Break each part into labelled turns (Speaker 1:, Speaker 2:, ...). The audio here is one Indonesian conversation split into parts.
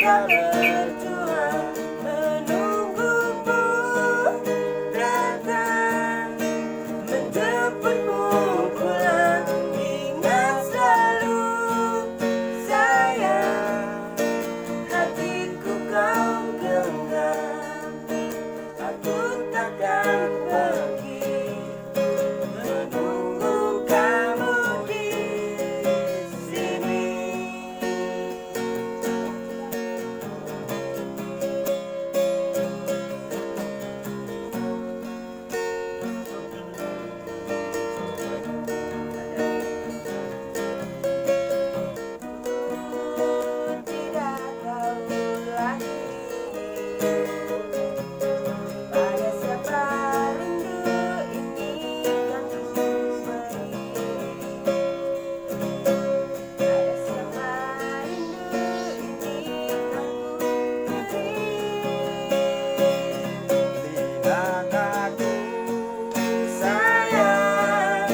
Speaker 1: sudah berjuang menunggumu datang menjemputmu pulang. Ingat selalu sayang, hatiku kau genggam. Aku takkan pergi menunggu kamu di sini. Tidak tahu lagi pada siapa rindu ini kan ku beri. Pada siapa rindu ini kan ku beri. Lihat aku sayang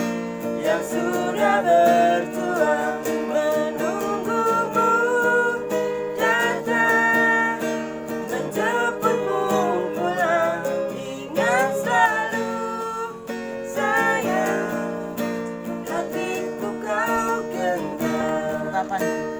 Speaker 1: yang sudah berjuang menunggumu datang menjemputmu pulang. Ingat selalu sayang, hatiku kau genggam.
Speaker 2: Kapan?